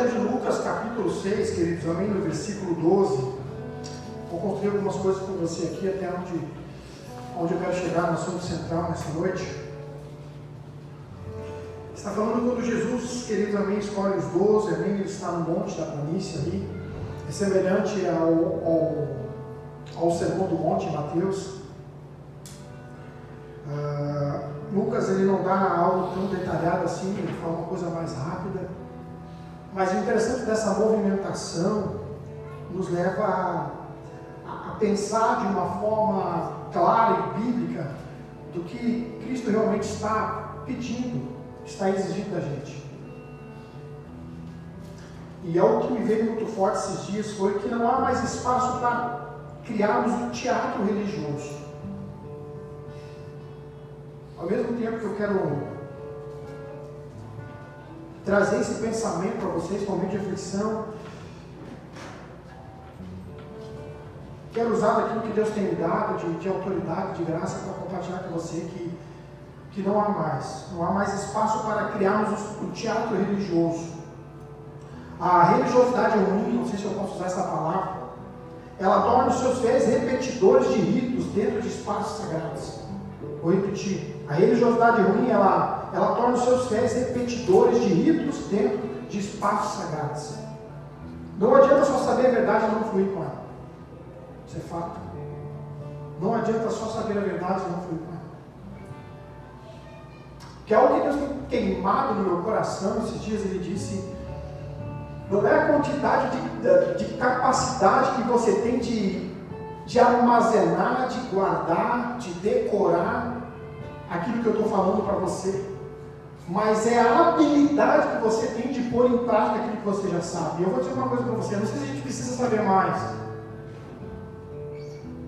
Evangelho de Lucas, capítulo 6, queridos, amém, no versículo 12. Vou construir algumas coisas com você aqui, até onde eu quero chegar no assunto central nessa noite. Está falando quando Jesus, queridos, amém, escolhe os 12, amém, ele está no monte da planície ali, é semelhante ao Sermão do Monte, em Mateus. Lucas, ele não dá algo tão detalhado assim, ele fala uma coisa mais rápida. Mas o interessante dessa movimentação nos leva a pensar de uma forma clara e bíblica do que Cristo realmente está pedindo, está exigindo da gente. E algo que me veio muito forte esses dias foi que não há mais espaço para criarmos um teatro religioso. Ao mesmo tempo que eu quero trazer esse pensamento para vocês, com momento de reflexão, quero usar daquilo que Deus tem me dado, de autoridade, de graça, para compartilhar com você que não há mais espaço para criarmos o teatro religioso. A religiosidade ruim, não sei se eu posso usar essa palavra, ela torna os seus fiéis repetidores de ritos dentro de espaços sagrados. Vou repetir, a religiosidade ruim, ela torna os seus fiéis repetidores de ritos dentro de espaços sagrados. Não adianta só saber a verdade e não fluir com ela. Isso é fato. Não adianta só saber a verdade e não fluir com ela. Que é algo que Deus tem queimado no meu coração esses dias. Ele disse: não é a quantidade de capacidade que você tem de armazenar, de guardar, de decorar aquilo que eu estou falando para você, mas é a habilidade que você tem de pôr em prática aquilo que você já sabe. E eu vou dizer uma coisa para você, não sei se a gente precisa saber mais,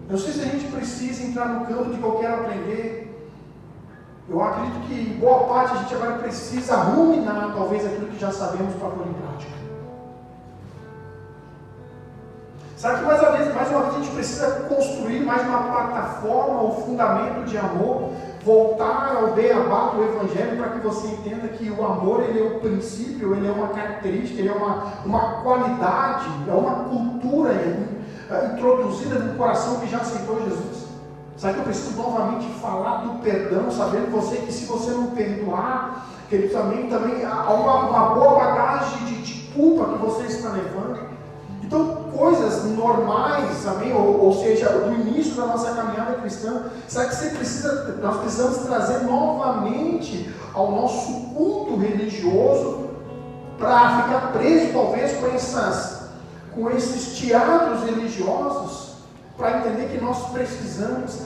não sei se a gente precisa entrar no campo de que eu quero aprender. Eu acredito que em boa parte a gente agora precisa ruminar talvez aquilo que já sabemos para pôr em prática. Sabe que mais uma vez a gente precisa construir mais uma plataforma, um fundamento de amor, voltar ao beabá do Evangelho para que você entenda que o amor, ele é um princípio, ele é uma característica, ele é uma qualidade, é uma cultura introduzida no coração que já aceitou Jesus. Sabe que eu preciso novamente falar do perdão, sabendo você que se você não perdoar, querido, também há uma boa bagagem de culpa que você está levando. Então, coisas normais, amém? Ou seja, do início da nossa caminhada cristã, sabe que nós precisamos trazer novamente ao nosso culto religioso para ficar preso, talvez, com esses teatros religiosos, para entender que nós precisamos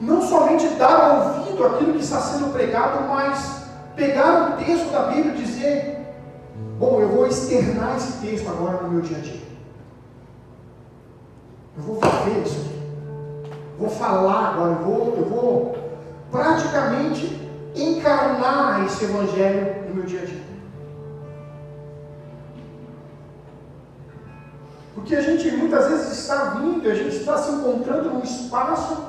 não somente dar ouvido àquilo que está sendo pregado, mas pegar o texto da Bíblia e dizer: bom, eu vou externar esse texto agora no meu dia a dia. Eu vou viver isso aqui. Vou falar agora, eu vou praticamente encarnar esse Evangelho no meu dia a dia. Porque a gente muitas vezes está vindo, a gente está se encontrando num espaço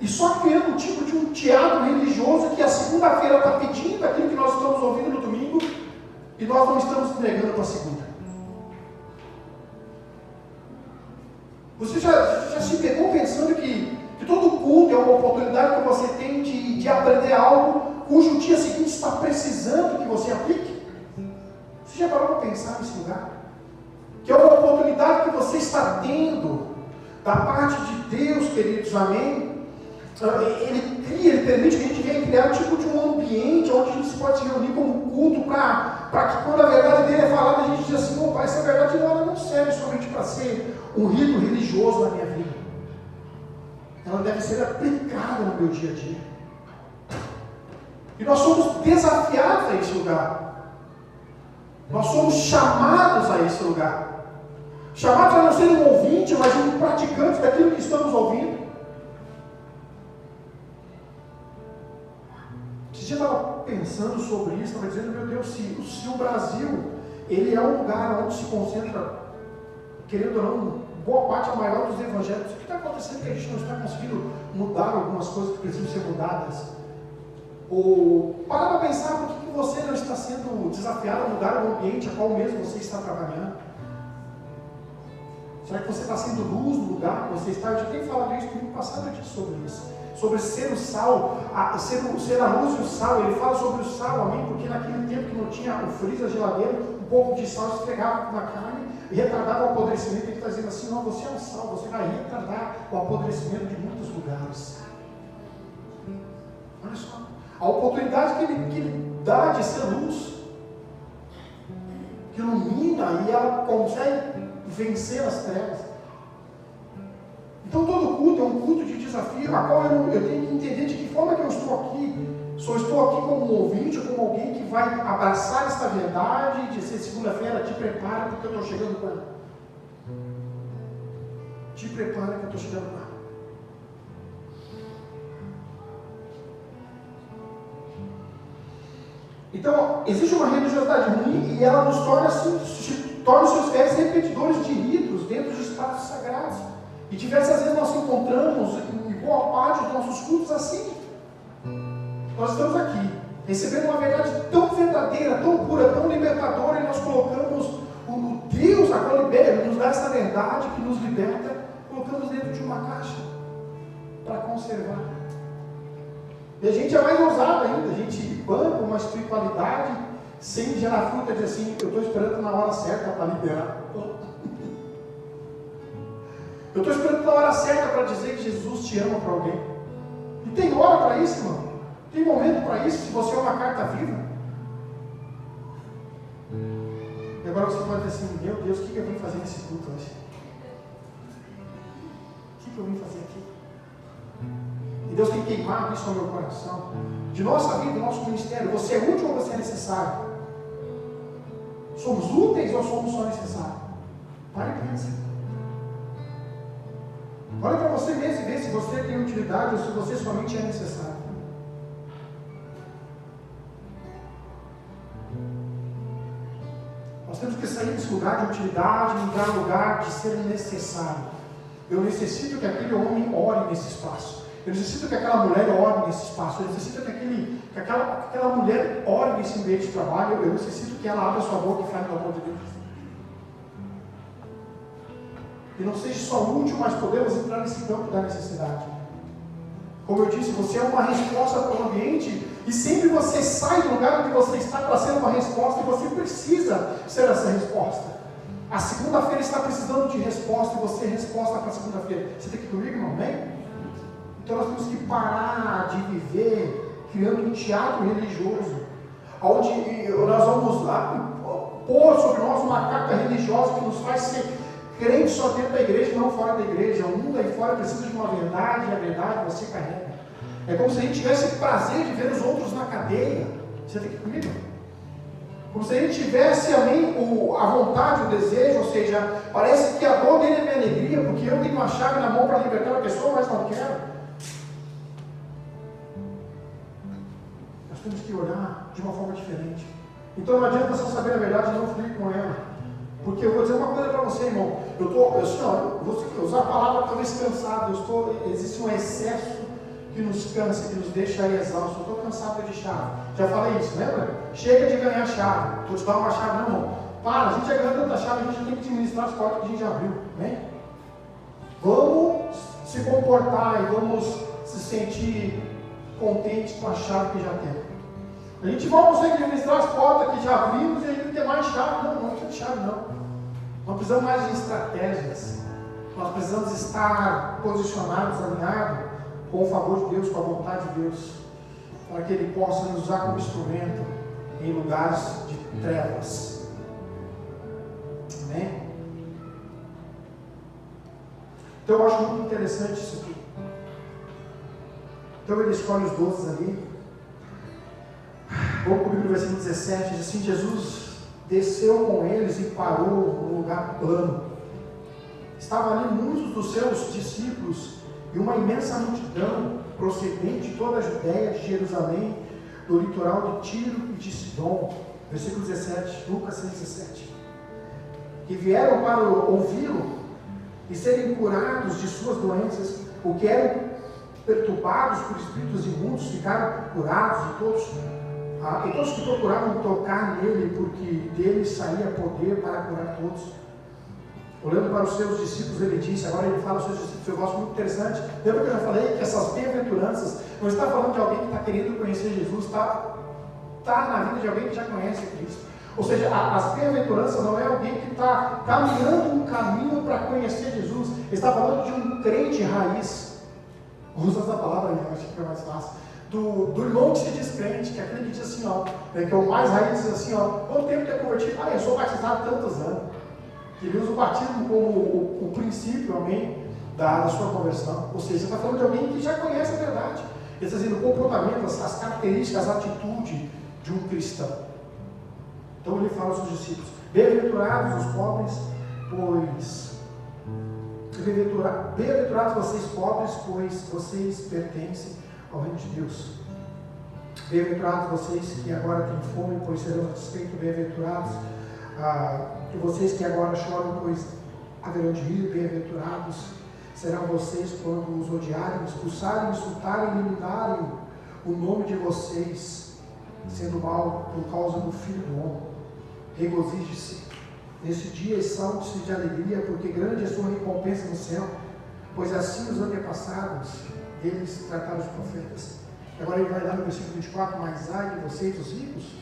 e só criando um tipo de um teatro religioso que a segunda-feira está pedindo aquilo que nós estamos ouvindo no domingo e nós não estamos entregando para a segunda. Você já se pegou pensando que todo culto é uma oportunidade que você tem de aprender algo cujo dia seguinte está precisando que você aplique? Você já parou para pensar nesse lugar? Que é uma oportunidade que você está tendo da parte de Deus, queridos, amém? Ele permite que a gente venha criar um tipo de um ambiente onde a gente pode se reunir como culto para que quando a verdade dele é falada, a gente diz assim: opa, essa verdade ela não serve somente para ser um rito religioso na minha vida. Ela deve ser aplicada no meu dia a dia. E nós somos desafiados a esse lugar. Nós somos chamados a esse lugar. Chamados a não ser um ouvinte, mas um praticante daquilo que estamos ouvindo. Eu estava pensando sobre isso, estava dizendo: meu Deus, se o Brasil, ele é um lugar onde se concentra, querendo ou não, boa parte, a maior dos evangelhos, o que está acontecendo é que a gente não está conseguindo mudar algumas coisas que precisam ser mudadas? Ou para para pensar por que você não está sendo desafiado a mudar o ambiente a qual mesmo você está trabalhando. Será que você está sendo luz no lugar que você está? Eu já tenho falado isso no ano passado, eu disse sobre isso. Sobre ser o sal, ser a luz e o sal. Ele fala sobre o sal, amém? Porque naquele tempo que não tinha o freezer, a geladeira, um pouco de sal esfregava na carne e retardava o apodrecimento. Ele está dizendo assim, não, você é um sal, você vai retardar o apodrecimento de muitos lugares. Olha só, a oportunidade que ele dá de ser luz, que ilumina e ela consegue vencer as trevas. Então todo culto é um culto de desafio, a qual eu tenho que entender de que forma que eu estou aqui. Só estou aqui como um ouvinte, ou como alguém que vai abraçar esta verdade, de ser segunda-feira, te prepara porque eu estou chegando com ela. Te prepara que eu estou chegando com ela. Então, existe uma religiosidade ruim e ela nos torna os seus fiéis repetidores de ritos dentro de espaços sagrados. E diversas vezes nós encontramos em boa parte dos nossos cultos assim. Nós estamos aqui, recebendo uma verdade tão verdadeira, tão pura, tão libertadora, e nós colocamos o Deus a qual libera, nos dá essa verdade que nos liberta, colocamos dentro de uma caixa para conservar. E a gente é mais ousado ainda, a gente banca uma espiritualidade sem gerar fruta, diz assim, eu estou esperando na hora certa para liberar. Eu estou esperando na hora certa para dizer que Jesus te ama para alguém. E tem hora para isso, irmão. Tem momento para isso, se você é uma carta viva. E agora você pode dizer assim, meu Deus, o que eu vim fazer nesse culto hoje? O que eu vim fazer aqui? E Deus tem queimado isso no meu coração. De nossa vida, do nosso ministério, você é útil ou você é necessário? Somos úteis ou somos só necessários? Para e pensa. Olha para você mesmo e vê se você tem utilidade ou se você somente é necessário. Nós temos que sair desse lugar de utilidade e entrar no lugar de ser necessário. Eu necessito que aquele homem ore nesse espaço. Eu necessito que aquela mulher ore nesse espaço. Eu necessito que aquela mulher ore nesse ambiente de trabalho. Eu necessito que ela abra sua boca e fale do amor de Deus. E não seja só útil, mas podemos entrar nesse campo da necessidade. Como eu disse, você é uma resposta para o ambiente e sempre você sai do lugar onde você está para ser uma resposta e você precisa ser essa resposta. A segunda-feira está precisando de resposta e você é resposta para a segunda-feira. Você tem que ir comigo, irmão? Amém? Então nós temos que parar de viver criando um teatro religioso, onde nós vamos pôr sobre nós uma carta religiosa que nos faz ser crente só dentro da igreja e não fora da igreja. O mundo aí fora precisa de uma verdade e a verdade você carrega. É como se a gente tivesse prazer de ver os outros na cadeia. Você tem que ir comigo? Como se a gente tivesse a vontade, o desejo, ou seja, parece que a dor dele é minha alegria, porque eu tenho uma chave na mão para libertar a pessoa, mas não quero. Nós temos que olhar de uma forma diferente. Então não adianta só saber a verdade e não fluir com ela. Porque eu vou dizer uma coisa para você, irmão. Eu vou usar a palavra talvez cansado. Existe um excesso que nos cansa, que nos deixa exaustos. Eu estou cansado de chave. Já falei isso, lembra? Chega de ganhar chave. Vou te dar uma chave, não, irmão. Para, a gente já ganhou tanta chave, a gente tem que administrar as portas que a gente já abriu. Né? Vamos se comportar e vamos se sentir contentes com a chave que já temos. A gente vai conseguir administrar as portas que já abrimos e a gente não tem mais chave. Não precisa de chave, não. Não precisamos mais de estratégias. Nós precisamos estar posicionados, alinhados com o favor de Deus, com a vontade de Deus, para que Ele possa nos usar como instrumento em lugares de trevas. Amém? Então eu acho muito interessante isso aqui. Então ele escolhe os 12 ali. Vamos comigo no versículo 17, diz assim: Jesus desceu com eles e parou no lugar plano. Estavam ali muitos dos seus discípulos e uma imensa multidão procedente de toda a Judéia, de Jerusalém, do litoral de Tiro e de Sidom. Versículo 17, Lucas 6,17. Que vieram para ouvi-lo e serem curados de suas doenças, o que eram perturbados por espíritos imundos alguns ficaram curados, e todos que procuravam tocar nele, porque dele saía poder para curar todos. Olhando para os seus discípulos, ele disse, agora ele fala aos seus discípulos, eu gosto muito interessante. Lembra que eu já falei que essas bem-aventuranças não está falando de alguém que está querendo conhecer Jesus, está na vida de alguém que já conhece Cristo. Ou seja, as bem-aventuranças não é alguém que está caminhando um caminho para conhecer Jesus. Ele está falando de um crente raiz. Usa essa palavra, eu acho que é mais fácil. Do irmão que se diz crente, que é aquele que diz assim, ó, que é o mais raiz, diz assim, ó, quanto tempo que é convertido? Eu sou batizado há tantos anos. Ele usa o batismo como o princípio, amém, da sua conversão. Ou seja, está falando de alguém que já conhece a verdade. Ele está dizendo o comportamento, as características, a atitude de um cristão. Então ele fala aos seus discípulos, bem-aventurados os pobres, pois... Bem-aventurados vocês pobres, pois vocês pertencem ao reino de Deus. Bem-aventurados vocês que agora têm fome, pois serão satisfeitos. Bem-aventurados vocês que agora choram, pois haverão de rir. Bem-aventurados serão vocês quando os odiarem, expulsarem, insultarem, eliminarem o nome de vocês, sendo mal por causa do Filho do Homem. Regozije-se nesse dia e salte-se de alegria, porque grande é a sua recompensa no céu, pois assim os antepassados deles trataram os profetas. Agora ele vai dar no versículo 24, mas ai de vocês, os ricos,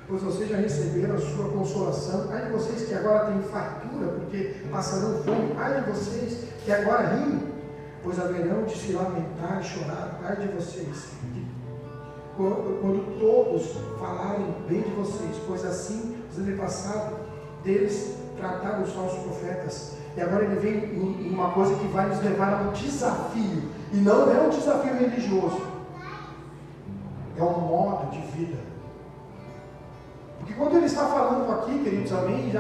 pois vocês já receberam a sua consolação. Ai de vocês que agora têm fartura, porque passarão fome. Ai de vocês que agora riem, pois haverão de se lamentar e chorar. Ai de vocês quando todos falarem bem de vocês, pois assim os antepassados deles trataram os falsos profetas. E agora ele vem em uma coisa que vai nos levar a um desafio, e não é um desafio religioso, é um modo de vida. Porque quando ele está falando aqui, queridos, amém,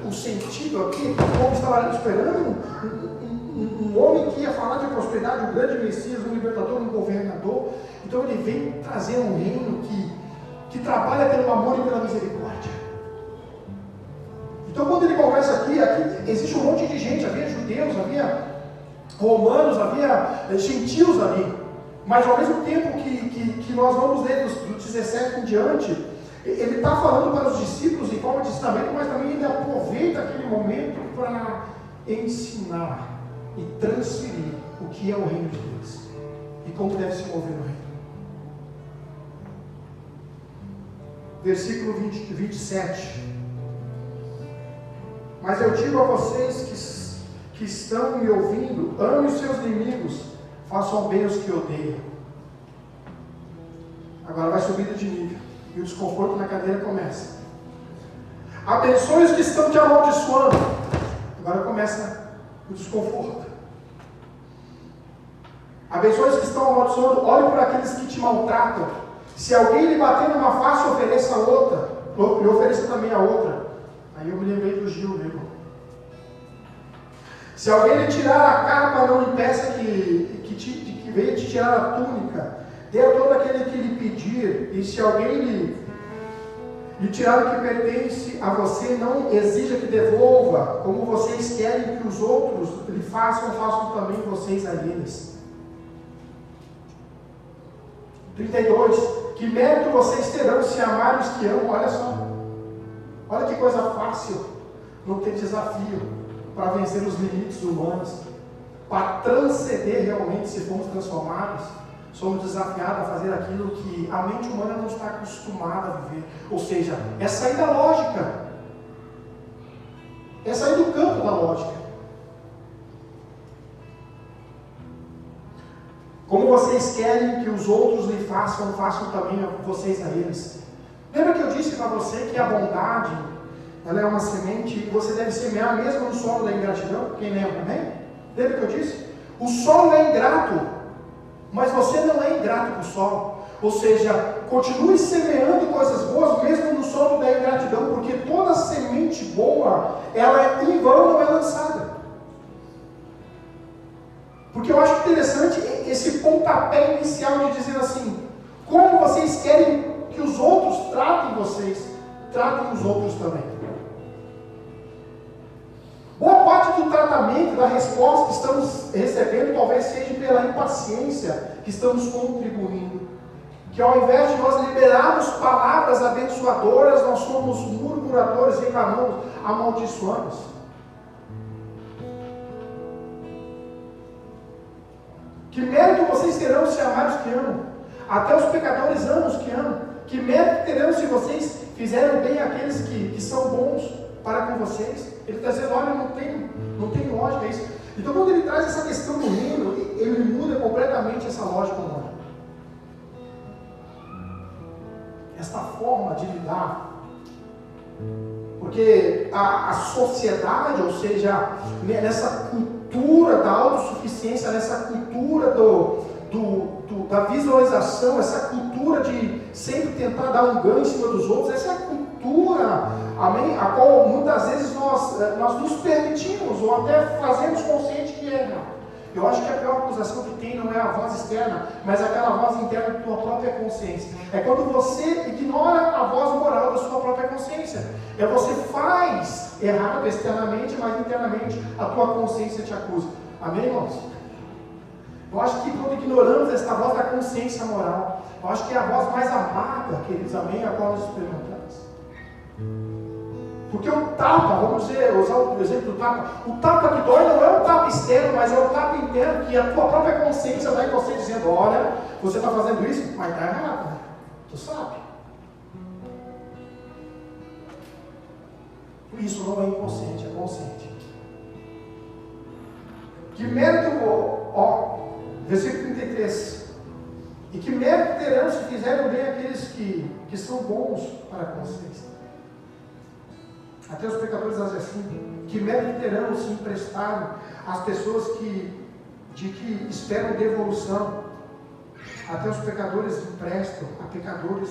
o sentido aqui, como estava esperando um homem que ia falar de prosperidade, um grande Messias, um libertador, um governador. Então ele vem trazer um reino que trabalha pelo amor e pela misericórdia. Então quando ele conversa aqui existe um monte de gente, havia judeus, havia romanos, havia gentios ali. Mas ao mesmo tempo que nós vamos ler do 17 em diante, ele está falando para os discípulos em forma de ensinamento, mas também ele aproveita aquele momento para ensinar e transferir o que é o reino de Deus e como deve se mover no reino. Versículo 27. Mas eu digo a vocês que estão me ouvindo, amem os seus inimigos, façam bem os que odeiam. Agora vai subida de nível, e o desconforto na cadeira começa. Abençoe os que estão te amaldiçoando. Agora começa o desconforto. Abençoe os que estão amaldiçoando, olhe para aqueles que te maltratam. Se alguém lhe bater numa face, ofereça a outra, lhe ofereça também a outra. Aí eu me lembrei do Gil, meu irmão. Se alguém lhe tirar a capa, não lhe peça que venha te tirar a túnica. Dê a todo aquele que lhe pedir. E se alguém lhe tirar o que pertence a você, não exija que devolva. Como vocês querem que os outros lhe façam, façam também vocês a eles. 32. Que mérito vocês terão se amarem os que amam? Olha só. Olha que coisa fácil. Não ter desafio para vencer os limites humanos. Para transcender realmente, se formos transformados, somos desafiados a fazer aquilo que a mente humana não está acostumada a viver. Ou seja, é sair da lógica. É sair do campo da lógica. Como vocês querem que os outros lhe façam, façam também vocês a eles. Lembra que eu disse para você que a bondade, ela é uma semente e você deve semear mesmo no solo da ingratidão? Quem lembra, né? Lembra que eu disse? O solo é ingrato, mas você não é ingrato para o solo. Ou seja, continue semeando coisas boas mesmo no solo da ingratidão, porque toda semente boa, ela é em vão, não é lançada. Porque eu acho interessante esse pontapé inicial de dizer assim, como vocês querem que os outros tratem vocês, tratem os outros também. Boa parte do tratamento, da resposta que estamos recebendo, talvez seja pela impaciência que estamos contribuindo. Que ao invés de nós liberarmos palavras abençoadoras, nós somos murmuradores, reclamamos, amaldiçoamos. Que mérito vocês terão se amarem os que amam? Até os pecadores amam os que amam. Que mérito terão se vocês fizeram bem àqueles que são bons para com vocês? Ele está dizendo, olha, não tem lógica isso. Então quando ele traz essa questão do reino, ele muda completamente essa lógica humana. Esta forma de lidar. Porque a sociedade, ou seja, nessa cultura da autossuficiência, nessa cultura da visualização, essa cultura de sempre tentar dar um ganho em cima dos outros, essa é a cultura, amém, a qual muitas vezes nós nos permitimos, ou até fazemos consciente que é errado. Eu acho que a pior acusação que tem não é a voz externa, mas aquela voz interna da tua própria consciência. É quando você ignora a voz moral da sua própria consciência. É você faz errado externamente, mas internamente a tua consciência te acusa. Amém, irmãos? Eu acho que quando ignoramos esta voz da consciência moral, eu acho que é a voz mais amada, queridos, amém, a qual nós experimentamos. Porque o tapa, vamos dizer, usar o exemplo do tapa, o tapa que dói não é um tapa externo, mas é um tapa interno, que a tua própria consciência vai em você dizendo, olha, você está fazendo isso, mas está errado, né? Tu sabe. Isso não é inconsciente, é consciente. Que mérito, versículo 33, e que mérito terão se fizerem bem aqueles que são bons para com vocês? Até os pecadores dizem assim, que mérito terão se emprestarem às pessoas que esperam devolução? Até os pecadores emprestam a pecadores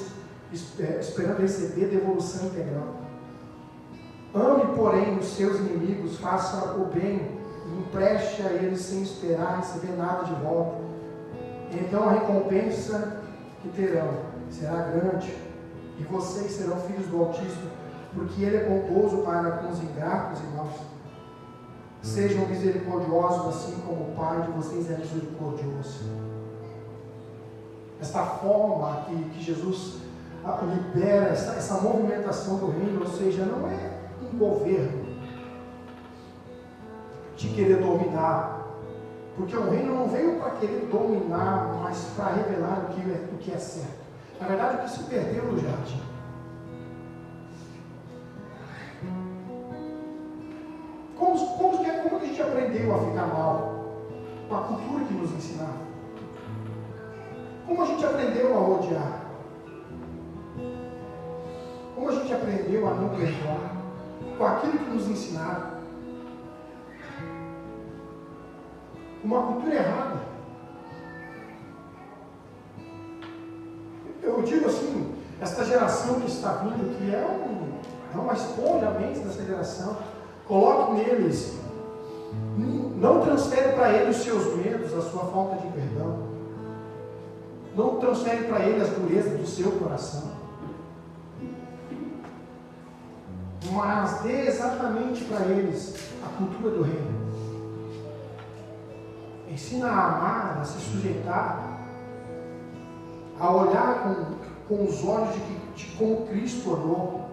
esperando receber devolução integral. Ame, porém, os seus inimigos, faça o bem, e empreste a eles sem esperar receber nada de volta. Então a recompensa que terão será grande, e vocês serão filhos do Altíssimo, porque Ele é bondoso para com os ingratos e maus. Sejam misericordiosos, assim como o Pai de vocês é misericordioso. Esta forma que Jesus libera, essa movimentação do reino, ou seja, não é um governo de querer dominar, porque o reino não veio para querer dominar, mas para revelar o que é certo. Na verdade, o que se perdeu no jardim. Como que a gente aprendeu a ficar mal? Com a cultura que nos ensinava. Como a gente aprendeu a odiar? Como a gente aprendeu a não perdoar? Com aquilo que nos ensinaram. Uma cultura errada. Eu digo assim, esta geração que está vindo, que é uma esponja a mente dessa geração, coloque neles, não transfere para eles os seus medos, a sua falta de perdão. Não transfere para eles as durezas do seu coração. Mas dê exatamente para eles a cultura do reino. Ensina a amar, a se sujeitar, a olhar com os olhos de como Cristo olhou.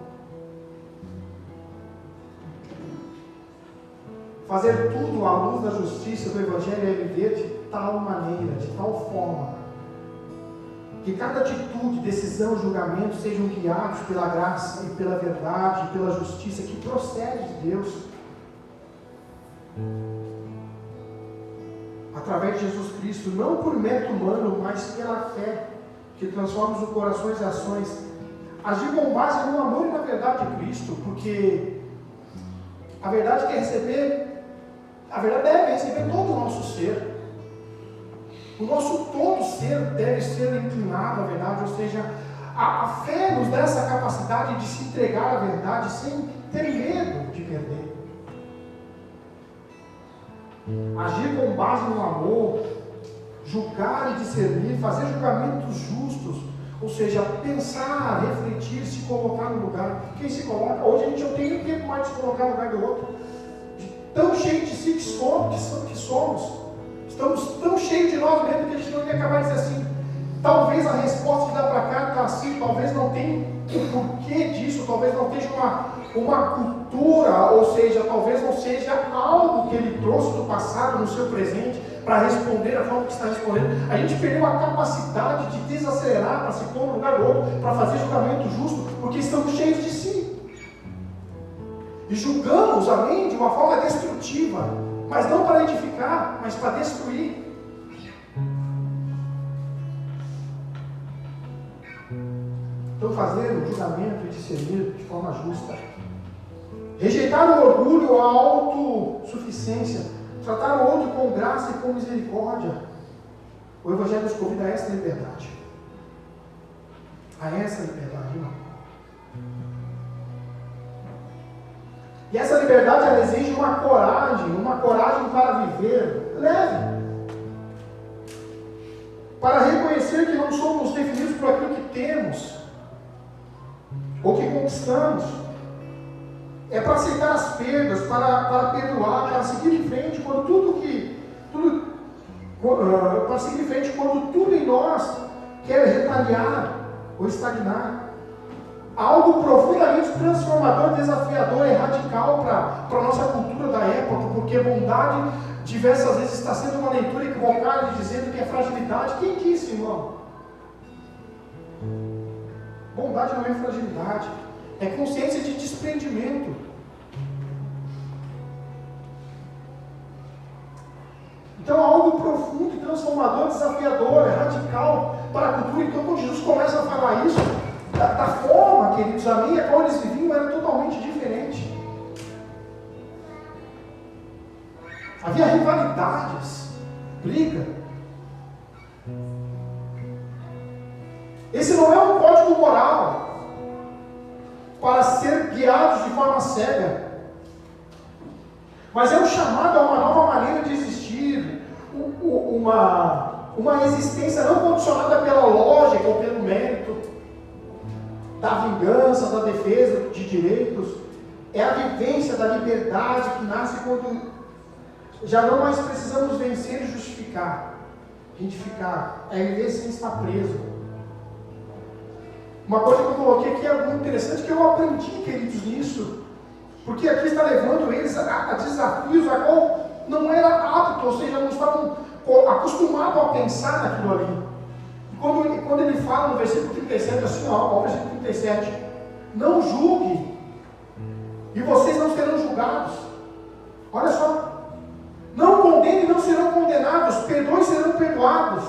Fazer tudo à luz da justiça do Evangelho é viver de tal maneira, de tal forma, que cada atitude, decisão, julgamento sejam guiados pela graça e pela verdade, e pela justiça que procede de Deus. Através de Jesus Cristo, não por mérito humano, mas pela fé, que transforma os corações e ações. Agir com base no amor e na verdade de Cristo, porque a verdade quer receber, a verdade deve receber todo o nosso ser. O nosso todo ser deve ser inclinado à verdade, ou seja, a fé nos dá essa capacidade de se entregar à verdade sem ter medo de perder. Agir com base no amor, julgar e discernir, fazer julgamentos justos, ou seja, pensar, refletir, se colocar no lugar. Quem se coloca, hoje a gente não tem nem tempo mais de se colocar no lugar do outro. tão cheios de si que somos. Estamos tão cheios de nós mesmos que a gente não ia acabar de dizer assim. Talvez a resposta de dar para cá está assim, talvez não tenha o porquê disso, talvez não tenha uma cultura, ou seja, talvez não seja algo que ele trouxe do passado no seu presente para responder da forma que está respondendo. A gente perdeu a capacidade de desacelerar para se pôr no lugar do outro, para fazer julgamento justo, porque estamos cheios de si. E julgamos, amém, de uma forma destrutiva, mas não para edificar, mas para destruir. Então, fazer o julgamento e discernir de forma justa. Rejeitar o orgulho, a autossuficiência. Tratar o outro com graça e com misericórdia. O Evangelho nos convida a essa liberdade. A essa liberdade, irmão. E essa liberdade, ela exige uma coragem para viver leve. Para reconhecer que não somos definidos por aquilo que temos ou que conquistamos. É para aceitar as perdas, para perdoar, para seguir em frente quando para seguir em frente quando tudo em nós quer retaliar ou estagnar. Algo profundamente transformador, desafiador e radical para a nossa cultura da época, porque bondade diversas vezes está sendo uma leitura equivocada dizendo que é fragilidade. Quem disse, irmão? Bondade não é fragilidade, é consciência de desprendimento. Então, algo profundo, transformador, desafiador, radical para a cultura. Então, quando Jesus começa a falar isso, da forma, queridos, a minha, qual eles viviam era totalmente diferente. Havia rivalidades, briga. Esse não é um código moral para ser guiados de forma cega, mas é um chamado a uma nova maneira de existir, uma existência não condicionada pela lógica ou pelo mérito, da vingança, da defesa de direitos. É a vivência da liberdade que nasce quando já não mais precisamos vencer e justificar, identificar, é viver sem estar preso. Uma coisa que eu coloquei aqui é muito interessante, que eu aprendi, queridos, nisso, porque aqui está levando eles a desafios a qual não era apto, ou seja, não estavam acostumados a pensar naquilo ali. E quando ele fala no versículo 37, assim, ó, versículo 37, não julgue, e vocês não serão julgados. Olha só, não condene, não serão condenados, perdoe, serão perdoados.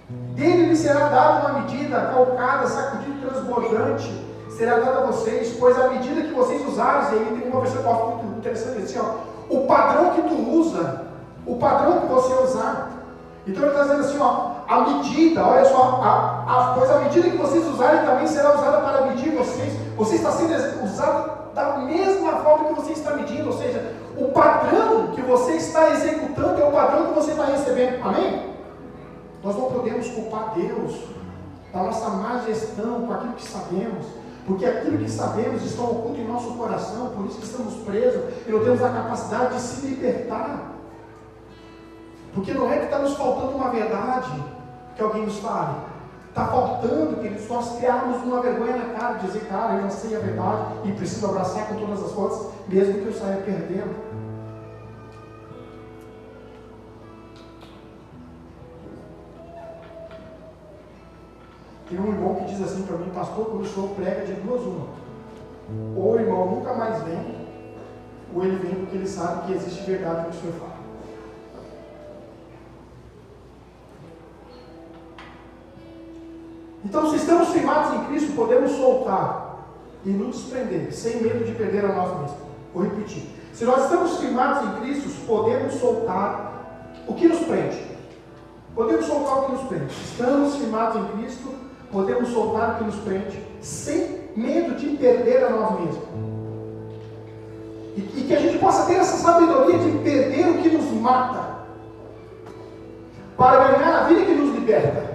Dele lhe será dada uma medida calcada, sacudida, transbordante, será dada a vocês, pois a medida que vocês usarem, e aí tem uma versão muito interessante assim, ó, o padrão que tu usa, o padrão que você usar. Então ele está dizendo assim, ó, a medida, olha só, pois a medida que vocês usarem também será usada para medir vocês. Você está sendo usado da mesma forma que você está medindo, ou seja, o padrão que você está executando é o padrão que você está recebendo. Amém? Nós não podemos culpar Deus da nossa má gestão com aquilo que sabemos, porque aquilo que sabemos está oculto em nosso coração, por isso que estamos presos e não temos a capacidade de se libertar. Porque não é que está nos faltando uma verdade que alguém nos fale. Está faltando que nós criarmos uma vergonha na cara, de dizer, cara, eu já sei a verdade e preciso abraçar com todas as forças, mesmo que eu saia perdendo. Tem um irmão que diz assim para mim, pastor, quando o senhor prega de duas uma. Ou o irmão nunca mais vem, ou ele vem porque ele sabe que existe verdade no que o senhor fala. Então, se estamos firmados em Cristo, podemos soltar e nos desprender, sem medo de perder a nós mesmos. Vou repetir. Se nós estamos firmados em Cristo, podemos soltar o que nos prende. Podemos soltar o que nos prende. Estamos firmados em Cristo, podemos soltar o que nos prende, sem medo de perder a nós mesmos. E que a gente possa ter essa sabedoria de perder o que nos mata, para ganhar a vida que nos liberta.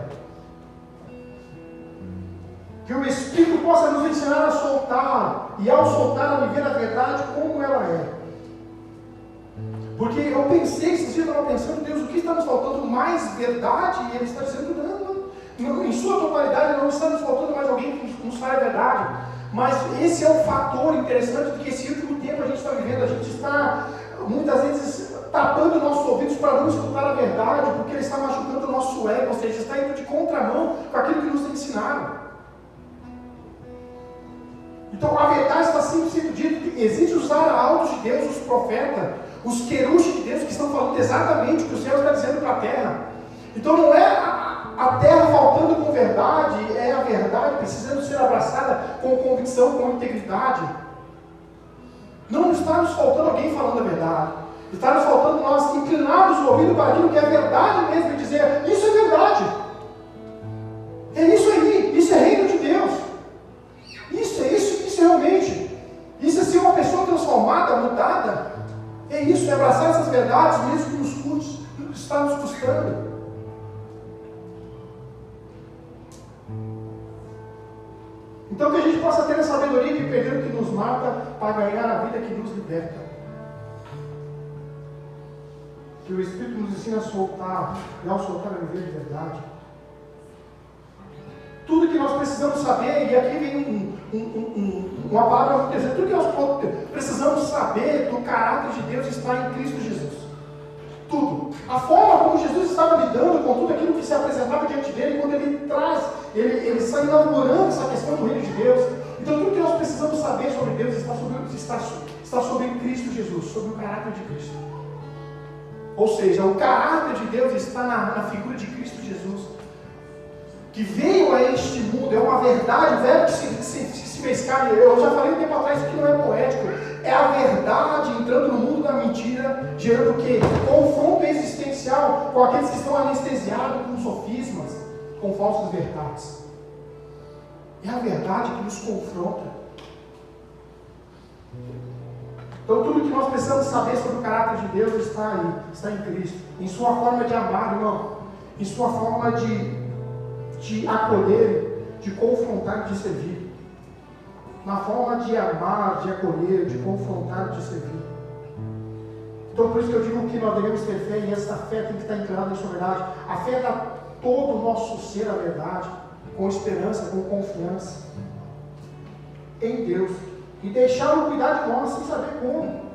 Que o Espírito possa nos ensinar a soltar, e ao soltar, a viver a verdade como ela é. Porque eu pensei, esses dias eu estava pensando, Deus, o que está nos faltando mais verdade? E Ele está dizendo, não, em sua totalidade não está nos faltando mais alguém que nos fale a verdade. Mas esse é o fator interessante de que esse último tempo a gente está vivendo. A gente está, muitas vezes, tapando nossos ouvidos para não escutar a verdade, porque ele está machucando o nosso ego, ou seja, está indo de contramão com aquilo que nos ensinaram. Então a verdade está sempre sendo dita, que existe os arautos de Deus, os profetas, os querubins de Deus que estão falando exatamente o que o céu está dizendo para a terra. Então não é a terra faltando com verdade, é a verdade precisando ser abraçada com convicção, com integridade. Não está nos faltando alguém falando a verdade. Está nos faltando nós inclinarmos o ouvido para aquilo que é verdade mesmo e dizer, isso é verdade. É isso aí, isso é reino de Deus. Isso realmente. Isso é ser uma pessoa transformada, mudada. É isso, é abraçar essas verdades, mesmo que nos custe, está nos custando. Então que a gente possa ter a sabedoria de perder o que nos mata para ganhar a vida que nos liberta. Que o Espírito nos ensina a soltar, e ao soltar a viver de verdade. Tudo que nós precisamos saber, e aqui vem uma palavra muito interessante, tudo que nós precisamos saber do caráter de Deus está em Cristo Jesus. Tudo. A forma como Jesus estava lidando com tudo aquilo que se apresentava diante dele, quando ele traz, ele está inaugurando essa questão do reino de Deus. Então tudo que nós precisamos saber sobre Deus está sobre Cristo Jesus, sobre o caráter de Cristo. Ou seja, o caráter de Deus está na figura de Cristo Jesus, que veio a este mundo, é uma verdade, o verbo que se fez carne. Eu já falei um tempo atrás que não é poético, é a verdade entrando no mundo da mentira, gerando o quê? Confronto existencial com aqueles que estão anestesiados com sofismas, com falsas verdades. É a verdade que nos confronta. Então tudo que nós precisamos saber sobre o caráter de Deus está aí, está em Cristo, em sua forma de amar, irmão, em sua forma de acolher, de confrontar e de servir. Na forma de amar, de acolher, de confrontar e de servir. Então por isso que eu digo que nós devemos ter fé, e essa fé tem que estar inclinada em sua verdade. A fé dá todo o nosso ser à verdade, com esperança, com confiança em Deus. E deixá-lo cuidar de nós sem saber como.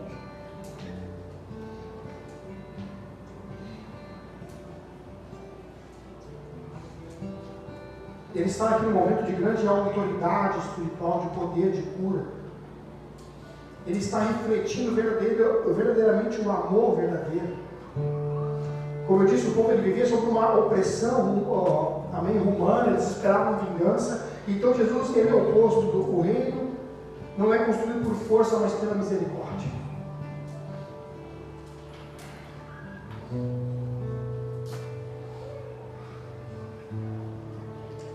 Ele está aqui num momento de grande autoridade espiritual, de poder, de cura. Ele está refletindo verdadeiramente um amor verdadeiro. Como eu disse, o povo ele vivia sob uma opressão romana, eles esperavam vingança. Então Jesus ele é o oposto do reino. Não é construído por força, mas pela misericórdia.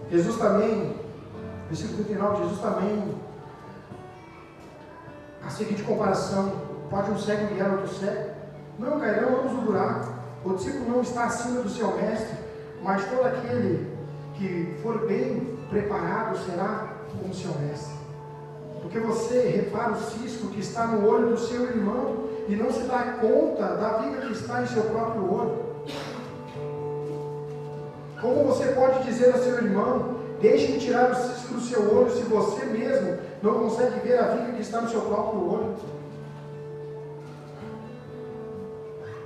Jesus também, versículo 39, Jesus também, a seguinte comparação, pode um cego guiar outro cego? Não cairão ambos no buraco. O discípulo não está acima do seu mestre, mas todo aquele que for bem preparado será como seu mestre. Porque você repara o cisco que está no olho do seu irmão e não se dá conta da viga que está em seu próprio olho. Como você pode dizer ao seu irmão, deixe-me tirar o cisco do seu olho, se você mesmo não consegue ver a viga que está no seu próprio olho?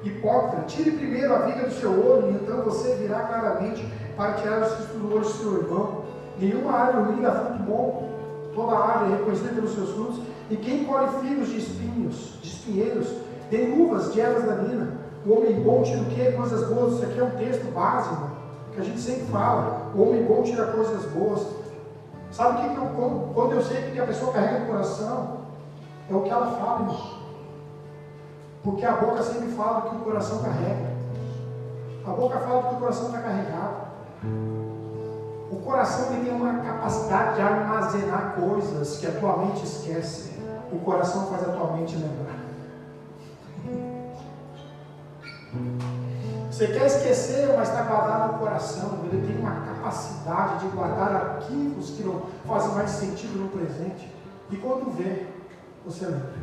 Hipócrita, tire primeiro a viga do seu olho, e então você virá claramente para tirar o cisco do olho do seu irmão. Nenhuma árvore ruim dá fruto bom. Toda árvore é reconhecida pelos seus frutos, e quem colhe figos de espinheiros, tem uvas de ervas daninhas. O homem bom tira o quê? Coisas boas. Isso aqui é um texto básico, que a gente sempre fala. O homem bom tira coisas boas. Sabe o que quando eu sei que a pessoa carrega no coração, é o que ela fala, irmão. Porque a boca sempre fala do que o coração carrega. A boca fala do que o coração está carregado. O coração ele tem uma capacidade de armazenar coisas que a tua mente esquece. O coração faz a tua mente lembrar. Você quer esquecer, mas está guardado no coração. Ele tem uma capacidade de guardar arquivos que não fazem mais sentido no presente. E quando vê, você lembra.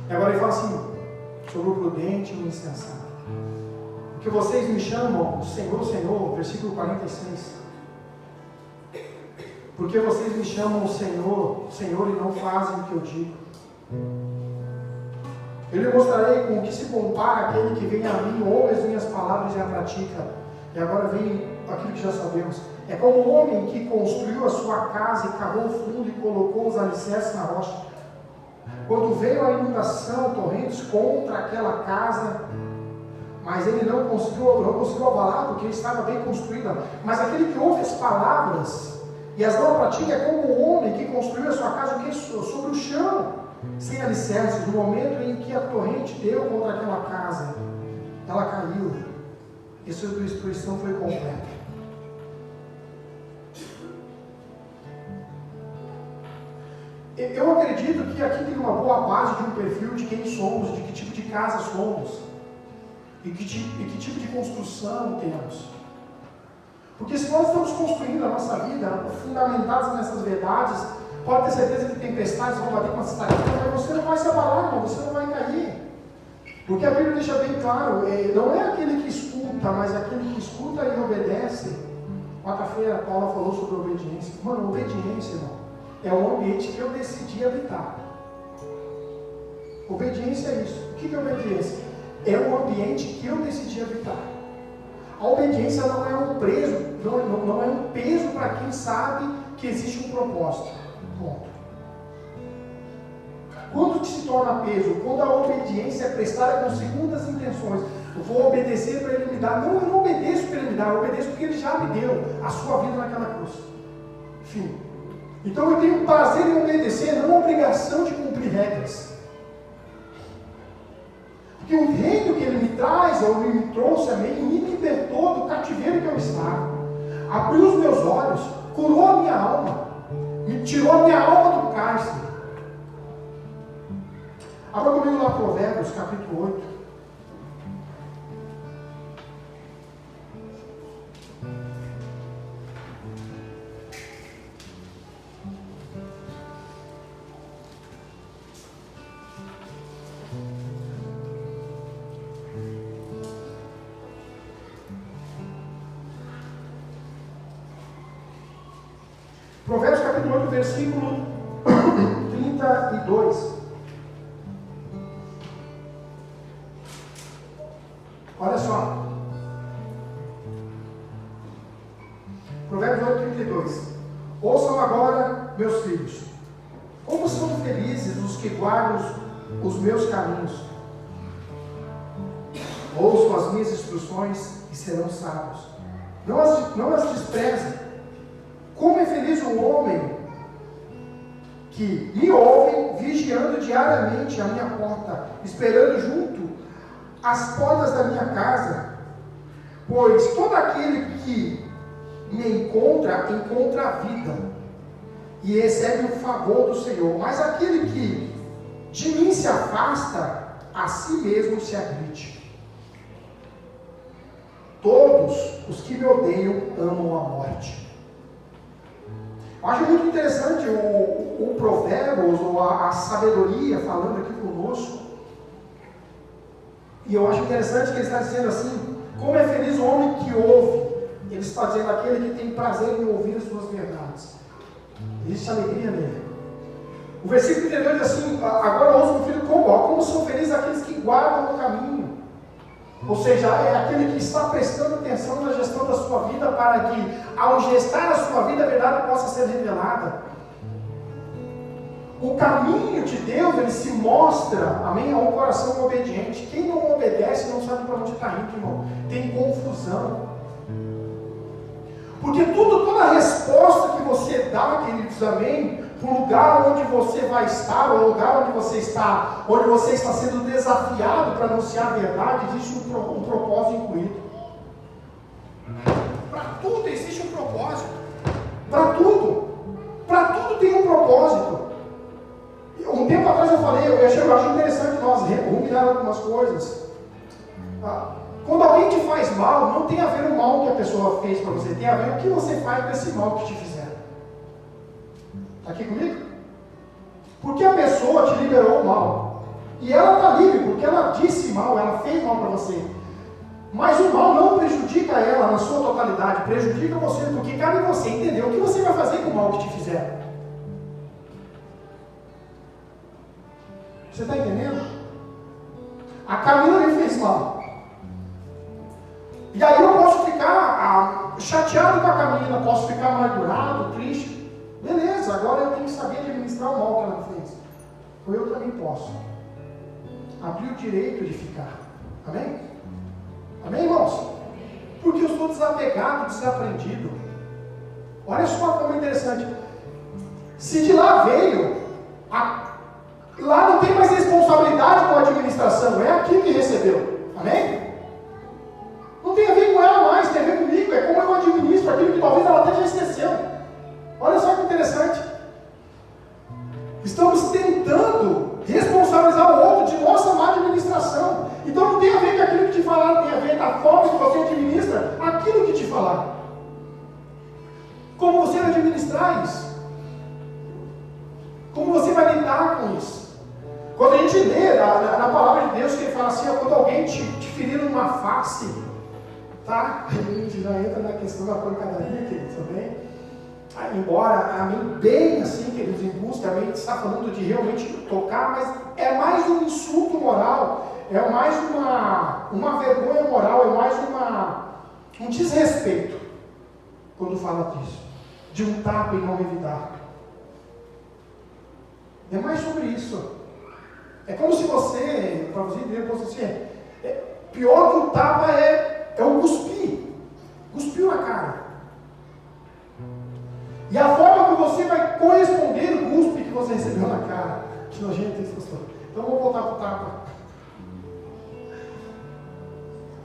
E agora ele fala assim, sobre o prudente e o insensato. Que vocês me chamam Senhor, Senhor, versículo 46. Porque vocês me chamam Senhor, Senhor, e não fazem o que eu digo. Eu lhe mostrarei com o que se compara aquele que vem a mim, ouve as minhas palavras e a pratica. E agora vem aquilo que já sabemos. É como um homem que construiu a sua casa e cavou fundo e colocou os alicerces na rocha. Quando veio a inundação, torrentes contra aquela casa, mas ele não conseguiu abalar, porque ele estava bem construída. Mas aquele que ouve as palavras e as não pratica é como um homem que construiu a sua casa sobre o chão, sem alicerces. No momento em que a torrente deu contra aquela casa, ela caiu, e sua destruição foi completa. Eu acredito que aqui tem uma boa base de um perfil de quem somos, de que tipo de casa somos, e que tipo de construção temos. Porque se nós estamos construindo a nossa vida fundamentados nessas verdades, pode ter certeza que tempestades vão bater com essa tarefa, mas você não vai se abalar, irmão, você não vai cair. Porque a Bíblia deixa bem claro, não é aquele que escuta, mas aquele que escuta e obedece. Quarta-feira, Paula falou sobre obediência. Mano, obediência, irmão, é um ambiente que eu decidi habitar. Obediência é isso. O que é obediência? É um ambiente que eu decidi habitar. A obediência não é um peso, não é um peso para quem sabe que existe um propósito. Ponto. Quando que se torna peso? Quando a obediência é prestada com segundas intenções. Eu vou obedecer para ele me dar. Não, eu não obedeço para ele me dar, eu obedeço porque ele já me deu a sua vida naquela cruz. Enfim. Então eu tenho prazer em obedecer, não a obrigação de cumprir regras. Porque o reino que ele me traz, ou ele me trouxe a mim, me libertou do cativeiro que eu estava. Abriu os meus olhos, curou a minha alma, me tirou a minha alma do cárcere. Abra comigo lá Provérbios, capítulo 8. Provérbios capítulo 8, versículo 32. Olha só. Provérbios 8, 32. Ouçam agora, meus filhos, como são felizes os que guardam os meus caminhos. Ouçam as minhas instruções e serão sábios. Não as desprezem. Como é feliz o homem que me ouve, vigiando diariamente a minha porta, esperando junto às portas da minha casa, pois todo aquele que me encontra a vida e recebe o favor do Senhor, mas aquele que de mim se afasta, a si mesmo se agride. Todos os que me odeiam amam a morte. Eu acho muito interessante o Provérbios, ou a sabedoria falando aqui conosco. E eu acho interessante que ele está dizendo assim, como é feliz o homem que ouve. Ele está dizendo aquele que tem prazer em ouvir as suas verdades. Existe alegria nele. O versículo 32 diz assim, agora ouça meu filho, como são felizes aqueles que guardam o caminho. Ou seja, é aquele que está prestando atenção na gestão da sua vida para que, ao gestar a sua vida, a verdade possa ser revelada. O caminho de Deus, ele se mostra, amém, a um coração obediente. Quem não obedece não sabe para onde está indo, irmão. Tem confusão. Porque toda resposta que você dá, queridos, amém, para o lugar onde você vai estar, ou o lugar onde você está sendo desafiado para anunciar a verdade, existe um propósito incluído. Para tudo existe um propósito. Para tudo tem um propósito. Um tempo atrás eu falei, eu achei interessante nós ruminar algumas coisas. Quando alguém te faz mal, não tem a ver o mal que a pessoa fez para você, tem a ver o que você faz com esse mal que te fizeram. Está aqui comigo? Porque a pessoa te liberou o mal. E ela está livre, porque ela disse mal, ela fez mal para você. Mas o mal não prejudica ela na sua totalidade, prejudica você, porque cabe a você entender o que você vai fazer com o mal que te fizeram. Você está entendendo? A Camila me fez mal. E aí eu posso ficar chateado com a Camila, posso ficar amargurado, triste. Beleza, agora eu tenho que saber administrar o mal que ela me fez. Eu também posso abrir o direito de ficar. Amém? Amém, irmãos? Porque eu estou desapegado, desaprendido. Olha só como é interessante. Se de lá veio, lá não tem mais responsabilidade com a administração, é aqui que recebeu. Amém? Não tem a ver com ela mais, tem a ver comigo, é como eu administro aquilo que talvez ela até já esqueceu. Olha só que interessante. Estamos tentando responsabilizar o outro de nossa má administração. Então não tem a ver com aquilo que te falaram, tem a ver com a forma que você administra aquilo que te falaram. Como você vai administrar isso? Como você vai lidar com isso? Quando a gente lê na palavra de Deus que ele fala assim, ó, quando alguém te ferir numa face, tá? A gente já entra na questão da pancadaria, queridos, também. Embora a mim bem assim, queridos, em busca, a mente está falando de realmente tocar, mas é mais um insulto moral, é mais uma vergonha moral, é mais um desrespeito quando fala disso, de um tapa e não revidar. É mais sobre isso. É como se você, para você entender, fosse assim, pior que o tapa é o cuspir. Cuspiu na cara. E a forma que você vai corresponder o cuspe que você recebeu na cara. Que nojento isso, pastor. Então vamos voltar para o tapa.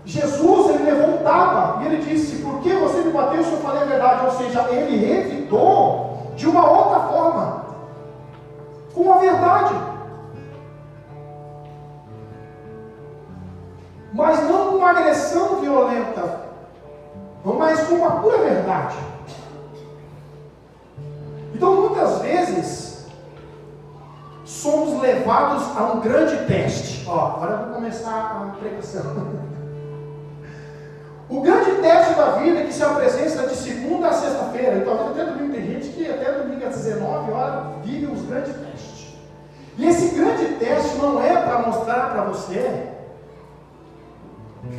Jesus, ele levou um tapa e ele disse, por que você me bateu se eu falei a verdade? Ou seja, ele revidou de uma outra forma. Com a verdade. Mas não com uma agressão violenta. Mas com uma pura verdade. Então, muitas vezes, somos levados a um grande teste. Agora eu vou começar a pregação. O grande teste da vida que se apresenta de segunda a sexta-feira. E talvez até domingo, tem gente que até domingo às 19 horas vive os grandes testes. E esse grande teste não é para mostrar para você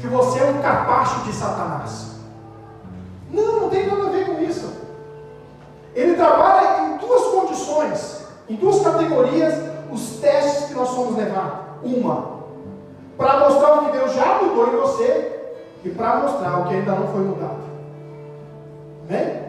que você é um capacho de Satanás. Não tem nada a ver com isso. Ele trabalha em duas condições, em duas categorias, os testes que nós somos levados. Uma, para mostrar o que Deus já mudou em você, e para mostrar o que ainda não foi mudado. Amém?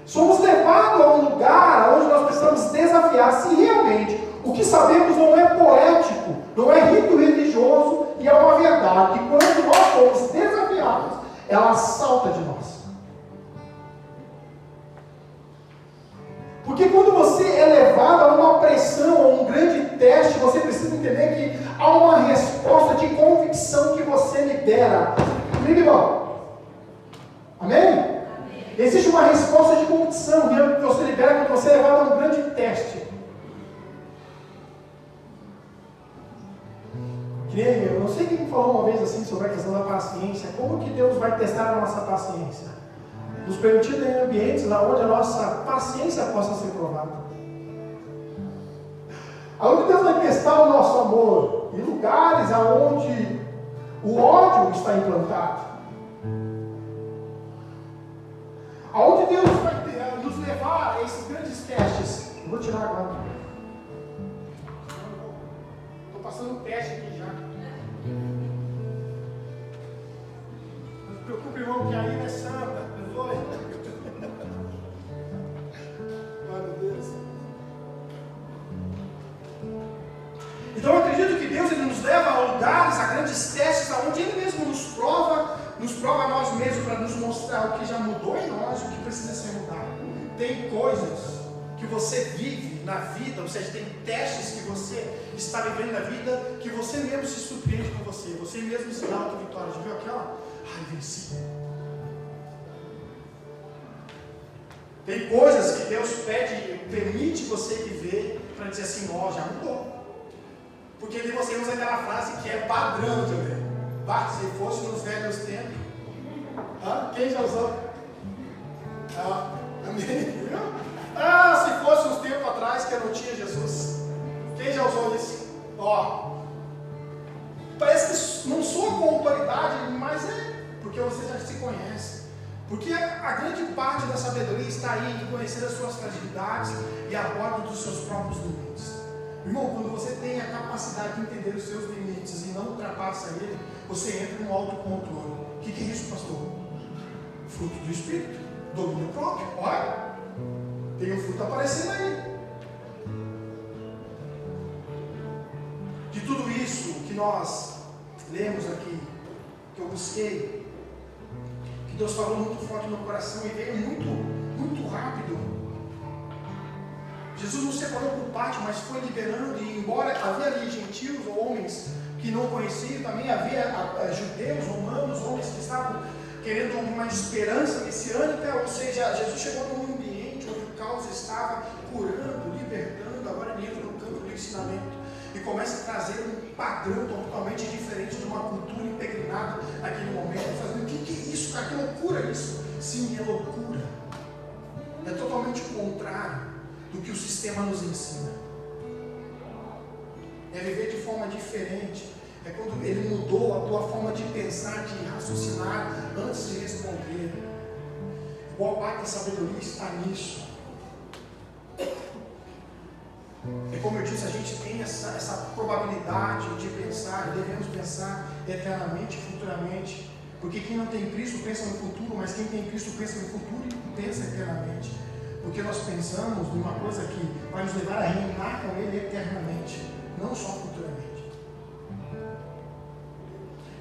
Somos levados a um lugar onde nós precisamos desafiar se realmente o que sabemos não é poético, não é rito religioso, e é uma verdade que quando nós somos desafiados, ela salta de nós. Porque quando você é levado a uma pressão, a um grande teste, você precisa entender que há uma resposta de convicção que você libera. Comigo, irmão? Amém? Amém? Existe uma resposta de convicção que você libera quando você é levado a um grande teste. Eu não sei quem falou uma vez assim sobre a questão da paciência. Como que Deus vai testar a nossa paciência? Nos permitindo em ambientes onde a nossa paciência possa ser provada. Aonde Deus vai testar o nosso amor? Em lugares onde o ódio está implantado. Aonde Deus vai nos levar a esses grandes testes? Eu vou tirar agora. Estou passando um teste aqui já. Não se preocupe, irmão, que a Ira é santa. Glória a Deus. Então eu acredito que Deus ele nos leva a lugares, a grandes testes, onde Ele mesmo nos prova a nós mesmos para nos mostrar o que já mudou em nós, o que precisa ser mudado. Tem coisas que você vive na vida, ou seja, tem testes que você está vivendo na vida, que você mesmo se surpreende com você mesmo se dá outra vitória. Já viu aqui, ó? Ai, venci. Tem coisas que Deus permite você viver para dizer assim, já mudou. Porque ali você usa aquela frase que é padrão também. Se fosse nos velhos tempos. Quem já usou? Amém? Se fosse uns tempos atrás que eu não tinha Jesus. Quem já usou isso? Parece que não soa com autoridade, mas é porque você já se conhece. Porque a grande parte da sabedoria está aí em conhecer as suas fragilidades e a bordo dos seus próprios limites. Irmão, quando você tem a capacidade de entender os seus limites e não ultrapassa ele, você entra no autocontrole. O que é isso, pastor? Fruto do Espírito, domínio próprio. Olha, tem um fruto aparecendo aí. De tudo isso que nós lemos aqui, que eu busquei, que Deus falou muito forte no meu coração e veio muito rápido. Jesus não separou por parte, mas foi liberando, e embora havia ali gentios ou homens que não conheciam, também havia judeus, romanos, homens que estavam querendo uma esperança messiânica, ou seja, Jesus chegou num ambiente onde o caos estava curando, libertando. Agora ele entra no campo do ensinamento e começa a trazer um padrão totalmente diferente de uma cultura impregnada naquele momento, fazendo: o que é isso, cara? Que loucura isso? Sim, é loucura. É totalmente o contrário do que o sistema nos ensina. É viver de forma diferente. É quando ele mudou a tua forma de pensar, de raciocinar antes de responder. Boa parte da sabedoria está nisso. E como eu disse, a gente tem essa probabilidade de pensar, devemos pensar eternamente, futuramente. Porque quem não tem Cristo pensa no futuro, mas quem tem Cristo pensa no futuro e pensa eternamente. Porque nós pensamos numa coisa que vai nos levar a reinar com Ele eternamente, não só futuramente.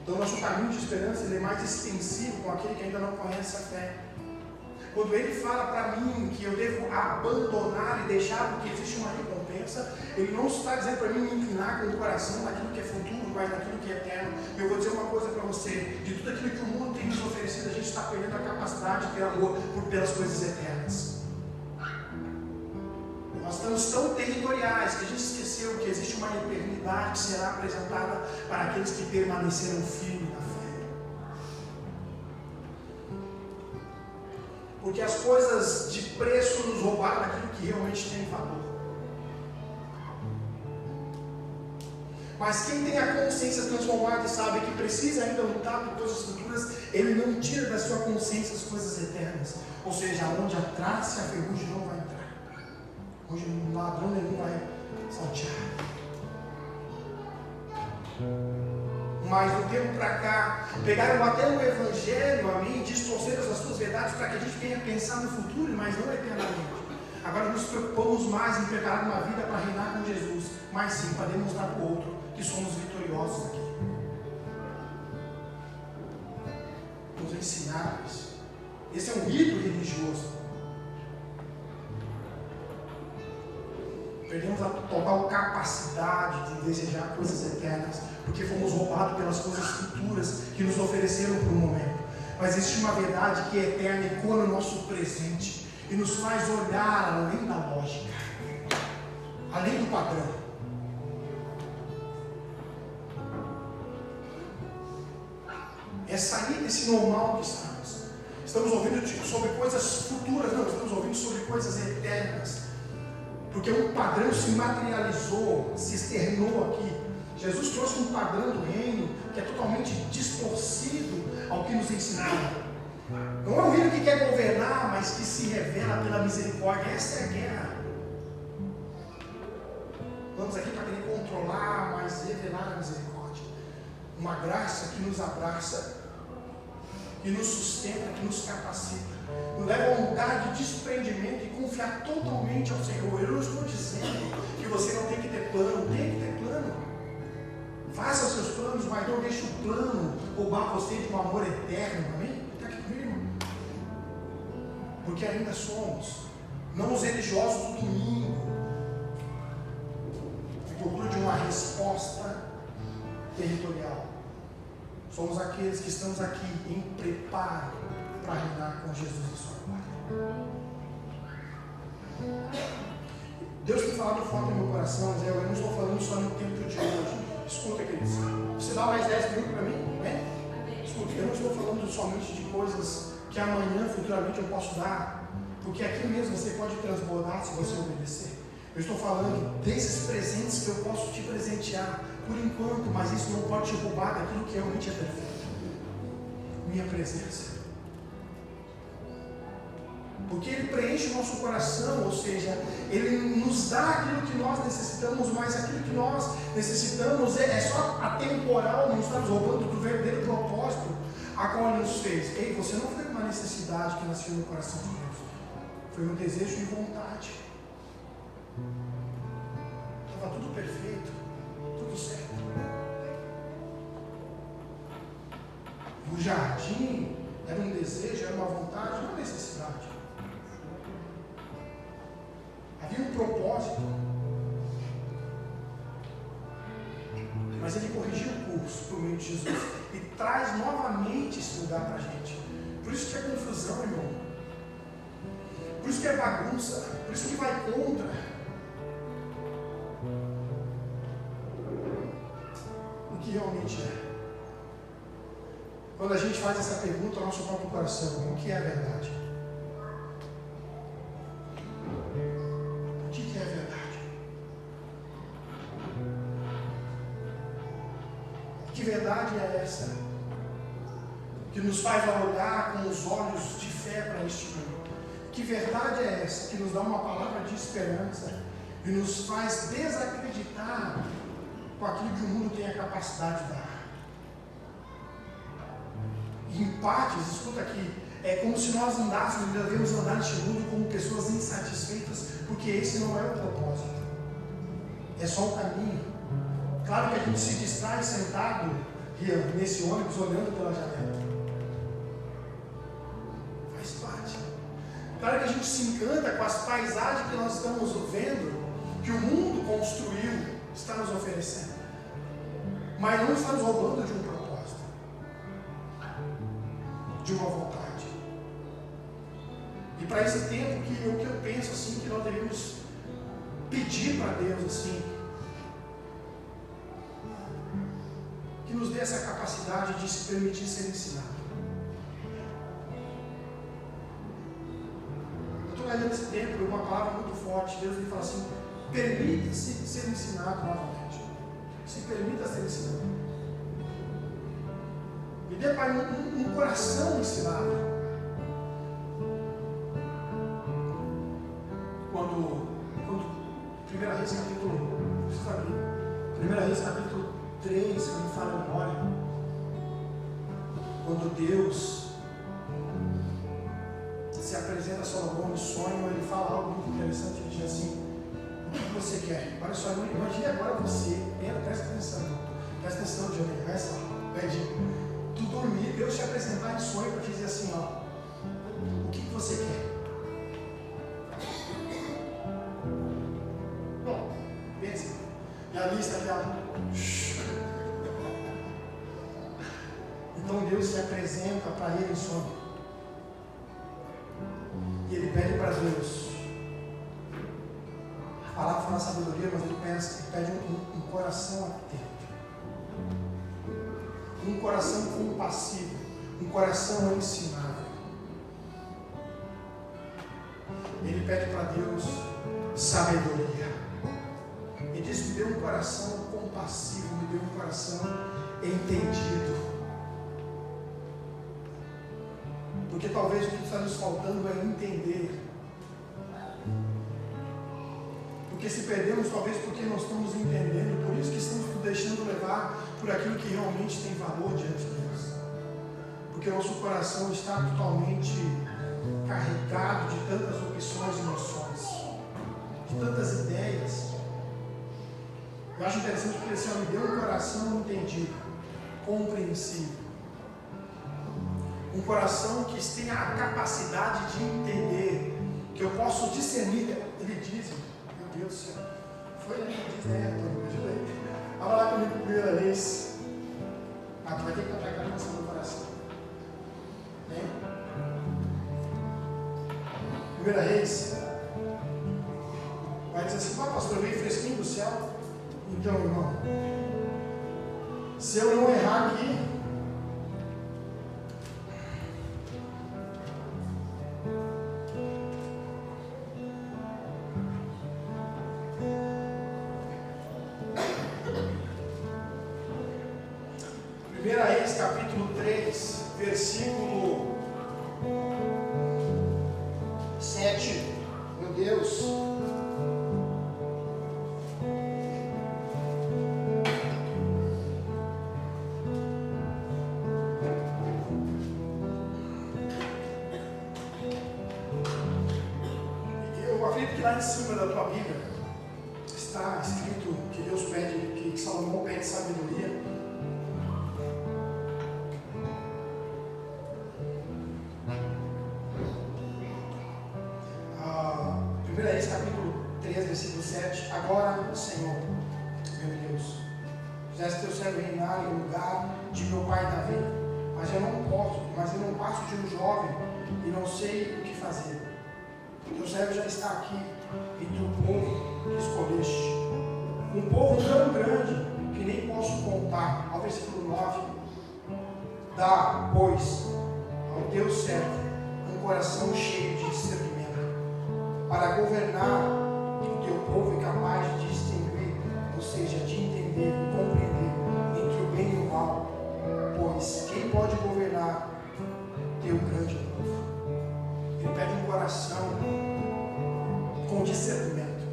Então, nosso caminho de esperança ele é mais extensivo com aquele que ainda não conhece a fé. Quando Ele fala para mim que eu devo abandonar e deixar porque existe uma recompensa, Ele não está dizendo para mim me inclinar com o coração naquilo que é futuro, mas naquilo que é eterno. Eu vou dizer uma coisa para você: de tudo aquilo que o mundo tem nos oferecido, a gente está perdendo a capacidade de ter amor pelas coisas eternas. Nós estamos tão territoriais que a gente esqueceu que existe uma eternidade que será apresentada para aqueles que permaneceram firmes na fé. Porque as coisas de preço nos roubaram daquilo que realmente tem valor. Mas quem tem a consciência transformada e sabe que precisa ainda lutar por coisas futuras, ele não tira da sua consciência as coisas eternas. Ou seja, onde a traça e a ferrugem não vai entrar. Hoje o ladrão nenhum vai saltear. Mas do tempo para cá, pegaram até o Evangelho, amém, distorceram as suas verdades para que a gente venha pensar no futuro, mas não eternamente. Agora nos preocupamos mais em preparar uma vida para reinar com Jesus, mas sim para demonstrar para o outro que somos vitoriosos aqui. Nos ensinar isso. Esse é um rito religioso. Perdemos a total capacidade de desejar coisas eternas, porque fomos roubados pelas coisas futuras que nos ofereceram por um momento. Mas existe uma verdade que é eterna e ecoa no nosso presente e nos faz olhar além da lógica, além do padrão. É sair desse normal que estamos. Estamos ouvindo sobre coisas futuras, não, estamos ouvindo sobre coisas eternas. Porque um padrão se materializou, se externou aqui. Jesus trouxe um padrão do reino que é totalmente distorcido ao que nos ensinaram. Não é um reino que quer governar, mas que se revela pela misericórdia. Essa é a guerra. Vamos aqui para querer controlar, mas revelar a misericórdia. Uma graça que nos abraça, que nos sustenta, que nos capacita. Nos leva a um lugar de desprendimento e confiar totalmente ao Senhor. Eu não estou dizendo que você não tem que ter plano, tem que ter plano. Faça os seus planos, mas não deixe o plano roubar você de um amor eterno, amém? Está aqui comigo? Porque ainda somos, não os religiosos do domingo, em procura de uma resposta territorial. Somos aqueles que estamos aqui em preparo para reinar com Jesus em sua glória. Deus tem falado forte no meu coração, mas eu não estou falando só no tempo de hoje. Escuta, queridos. Você dá mais 10 minutos para mim? Né? Escuta, eu não estou falando somente de coisas que amanhã, futuramente, eu posso dar. Porque aqui mesmo você pode transbordar se você obedecer. Eu estou falando desses presentes que eu posso te presentear por enquanto, mas isso não pode te roubar daquilo que realmente é perfeito. Minha presença. Porque Ele preenche o nosso coração, ou seja, Ele nos dá aquilo que nós necessitamos, mas aquilo que nós necessitamos é só atemporal, não está nos roubando do verdadeiro propósito a qual Ele nos fez. Ei, você não foi uma necessidade que nasceu no coração de Deus, foi um desejo e vontade. Estava tudo perfeito, tudo certo. O jardim era um desejo, era uma vontade, uma necessidade. Havia um propósito, mas Ele corrigiu o curso por meio de Jesus e traz novamente esse lugar para a gente. Por isso que é confusão, irmão. Por isso que é bagunça. Por isso que vai contra. O que realmente é. Quando a gente faz essa pergunta ao nosso próprio coração, o que é a verdade? O que é a verdade? Que verdade é essa? Que nos faz olhar com os olhos de fé para este mundo. Que verdade é essa? Que nos dá uma palavra de esperança e nos faz desacreditar com aquilo que o mundo tem a capacidade de dar. E em partes, escuta aqui, é como se nós andássemos, devemos andar neste mundo como pessoas insatisfeitas, porque esse não é o propósito. É só o caminho. Claro que a gente se distrai sentado nesse ônibus olhando pela janela. Faz parte. Claro que a gente se encanta com as paisagens que nós estamos vendo, que o mundo construiu, está nos oferecendo. Mas não está nos roubando de um propósito, de uma vontade. E para esse tempo, o que eu penso assim, que nós devemos pedir para Deus assim, que nos dê essa capacidade de se permitir ser ensinado. Eu estou ganhando esse tempo, uma palavra muito forte. Deus me fala assim: permita-se ser ensinado novamente. Se permita ser ensinado. Me dê, Pai, um coração ensinado. Quando 1 Reis capítulo, precisa abrir, 1 Reis capítulo 3, que me fala a memória, quando Deus se apresenta a Salomão em sonho, ele fala algo muito interessante. Ele diz assim: o que você quer? Olha só, imagine agora você, presta atenção, Johnny, vai só, tu dormir, Deus te apresentar em sonho para te dizer assim, ó, o que você quer? Bom, pensa, e a lista aquela. Então Deus se apresenta para ele em sonho. E ele pede para Deus. A palavra fala sabedoria, mas ele pede um coração atento. Um coração compassivo. Um coração ensinável. Ele pede para Deus sabedoria. Ele diz: me dê um coração compassivo, me dê um coração entendido. Porque talvez o que está nos faltando é entender. Porque se perdemos, talvez porque não estamos entendendo, por isso que estamos nos deixando levar por aquilo que realmente tem valor diante de Deus. Porque o nosso coração está totalmente carregado de tantas opções e emoções, de tantas ideias. Eu acho interessante porque o Senhor me deu um coração entendido, compreensivo. Um coração que tenha a capacidade de entender, que eu posso discernir. Ele diz, meu Deus do céu, foi ele que diz, né, Antônio, me ajuda aí. Fala lá comigo, 1 Reis. Ah, tu vai ter que cantar aquela canção do coração. Né? 1 Reis, vai dizer assim, pastor, eu veio fresquinho do céu. Então, irmão, se eu não errar aqui, Reis, capítulo 3, versículo 7. Meu Deus. Eu acredito que lá em cima da tua Bíblia está escrito que Deus pede, que Salomão pede sabedoria. Reis, capítulo 3, versículo 7. Agora, Senhor, meu Deus, fizeste teu servo reinar em lugar de meu pai Davi, mas eu não passo de um jovem e não sei o que fazer. Teu servo já está aqui entre o povo que escolheste, um povo tão grande que nem posso contar. Ao versículo 9: dá, pois, ao teu servo um coração cheio de discernimento, para governar o teu povo e capaz de distinguir, ou seja, de entender e compreender entre o bem e o mal, pois quem pode governar teu grande povo? Ele pede um coração com discernimento.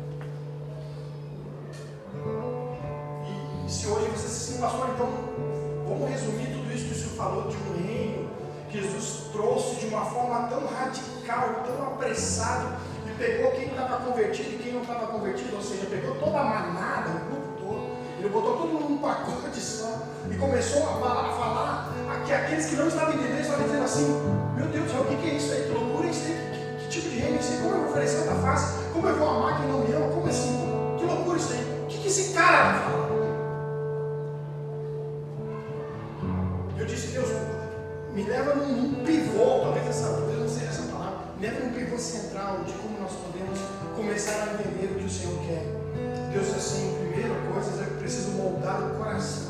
E se hoje você se assim, pastor, então vamos resumir tudo isso que o Senhor falou de um reino que Jesus trouxe de uma forma tão radical, tão apressada, pegou quem estava convertido e quem não estava convertido, ou seja, pegou toda a manada, o grupo todo, ele botou todo mundo num pacote só e começou a falar que aqueles que não estavam entendendo estavam dizendo assim: meu Deus do céu, o que é isso aí? Que loucura é isso aí? Que tipo de reino é isso aí? Como eu vou oferecer outra face? Como eu vou amar quem não me ama? Como assim? Que loucura isso aí? O que esse cara está falando? Eu disse: Deus, me leva num pivô, talvez eu não sei essa palavra, me leva num pivô central de como nós podemos começar a entender o que o Senhor quer. Deus, assim, primeira coisa, eu preciso moldar o coração.